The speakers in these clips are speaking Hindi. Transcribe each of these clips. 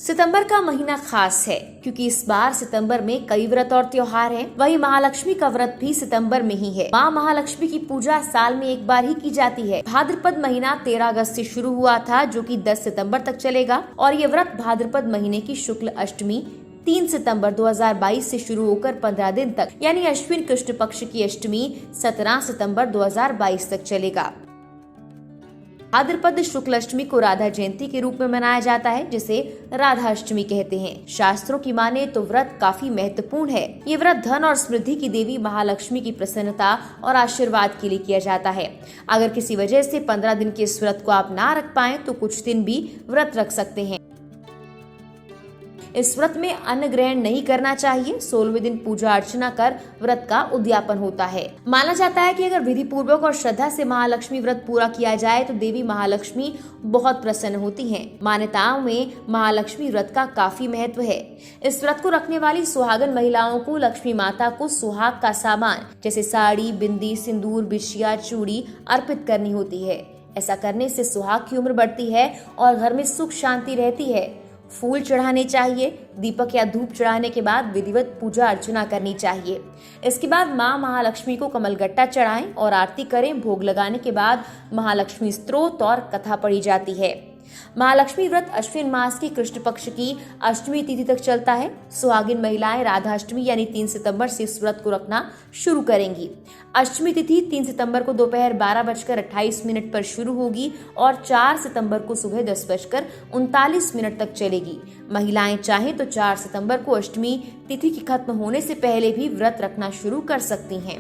सितंबर का महीना खास है क्योंकि इस बार सितंबर में कई व्रत और त्योहार हैं। वहीं महालक्ष्मी का व्रत भी सितंबर में ही है। माँ महालक्ष्मी की पूजा साल में एक बार ही की जाती है। भाद्रपद महीना 13 अगस्त से शुरू हुआ था, जो कि 10 सितंबर तक चलेगा और ये व्रत भाद्रपद महीने की शुक्ल अष्टमी 3 सितंबर 2022 से शुरू होकर 15 दिन तक यानी अश्विन कृष्ण पक्ष की अष्टमी 17 सितंबर 2022 तक चलेगा। भाद्रपद शुक्ल अष्टमी को राधा जयंती के रूप में मनाया जाता है, जिसे राधा अष्टमी कहते हैं। शास्त्रों की माने तो व्रत काफी महत्वपूर्ण है। ये व्रत धन और समृद्धि की देवी महालक्ष्मी की प्रसन्नता और आशीर्वाद के लिए किया जाता है। अगर किसी वजह से 15 दिन के इस व्रत को आप ना रख पाए तो कुछ दिन भी व्रत रख सकते हैं। इस व्रत में अन्न ग्रहण नहीं करना चाहिए। 16वें दिन पूजा अर्चना कर व्रत का उद्यापन होता है। माना जाता है कि अगर विधि पूर्वक और श्रद्धा से महालक्ष्मी व्रत पूरा किया जाए तो देवी महालक्ष्मी बहुत प्रसन्न होती हैं। मान्यताओं में महालक्ष्मी व्रत का काफी महत्व है। इस व्रत को रखने वाली सुहागन महिलाओं को लक्ष्मी माता को सुहाग का सामान जैसे साड़ी, बिंदी, सिंदूर, बिछिया, चूड़ी अर्पित करनी होती है। ऐसा करने से सुहाग की उम्र बढ़ती है और घर में सुख शांति रहती है। फूल चढ़ाने चाहिए। दीपक या धूप चढ़ाने के बाद विधिवत पूजा अर्चना करनी चाहिए। इसके बाद माँ महालक्ष्मी को कमलगट्टा चढ़ाएं और आरती करें। भोग लगाने के बाद महालक्ष्मी स्तोत्र और कथा पढ़ी जाती है। महालक्ष्मी व्रत अश्विन मास की कृष्ण पक्ष की अष्टमी तिथि तक चलता है। सुहागिन महिलाएं राधा अष्टमी यानी 3 सितंबर से इस व्रत को रखना शुरू करेंगी। अष्टमी तिथि 3 सितंबर को दोपहर 12:28 पर शुरू होगी और 4 सितंबर को सुबह 10:39 तक चलेगी। महिलाएं चाहें तो 4 सितंबर को अष्टमी तिथि की खत्म होने से पहले भी व्रत रखना शुरू कर सकती हैं।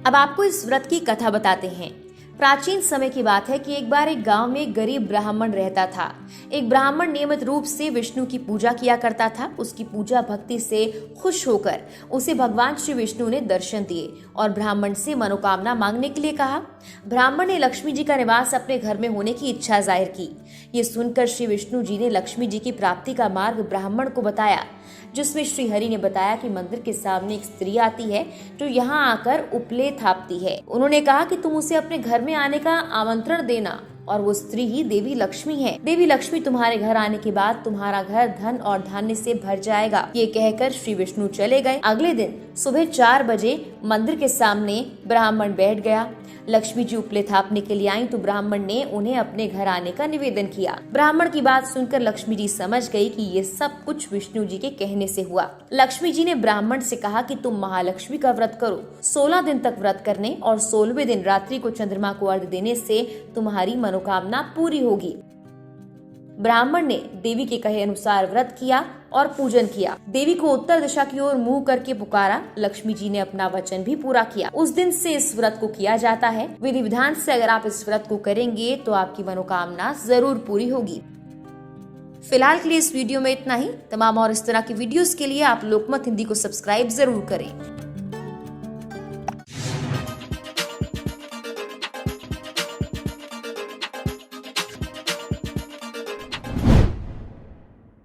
अब आपको इस व्रत की कथा बताते हैं। प्राचीन समय की बात है कि एक बार एक गांव में एक गरीब ब्राह्मण रहता था। एक ब्राह्मण नियमित रूप से विष्णु की पूजा किया करता था। उसकी पूजा भक्ति से खुश होकर उसे भगवान श्री विष्णु ने दर्शन दिए और ब्राह्मण से मनोकामना मांगने के लिए कहा। ब्राह्मण ने लक्ष्मी जी का निवास अपने घर में होने की इच्छा जाहिर की। ये सुनकर श्री विष्णु जी ने लक्ष्मी जी की प्राप्ति का मार्ग ब्राह्मण को बताया, जिसमें श्री हरि ने बताया कि मंदिर के सामने एक स्त्री आती है जो यहाँ आकर उपले थापती है। उन्होंने कहा कि तुम उसे अपने घर में आने का आमंत्रण देना और वो स्त्री ही देवी लक्ष्मी है। देवी लक्ष्मी तुम्हारे घर आने के बाद तुम्हारा घर धन और धान्य से भर जाएगा। ये कहकर श्री विष्णु चले गए। अगले दिन सुबह 4 बजे मंदिर के सामने ब्राह्मण बैठ गया। लक्ष्मी जी उपले थापने के लिए आई तो ब्राह्मण ने उन्हें अपने घर आने का निवेदन किया। ब्राह्मण की बात सुनकर लक्ष्मी जी समझ गई कि ये सब कुछ विष्णु जी के कहने से हुआ। लक्ष्मी जी ने ब्राह्मण से कहा कि तुम महालक्ष्मी का व्रत करो। 16 दिन तक व्रत करने और 16वें दिन रात्रि को चंद्रमा को अर्घ्य देने से तुम्हारी मनोकामना पूरी होगी। ब्राह्मण ने देवी के कहे अनुसार व्रत किया और पूजन किया। देवी को उत्तर दिशा की ओर मुंह करके पुकारा। लक्ष्मी जी ने अपना वचन भी पूरा किया। उस दिन से इस व्रत को किया जाता है। विधि विधान से अगर आप इस व्रत को करेंगे तो आपकी मनोकामना जरूर पूरी होगी। फिलहाल के लिए इस वीडियो में इतना ही। तमाम और इस तरह की वीडियोस के लिए आप लोकमत हिंदी को सब्सक्राइब जरूर करें।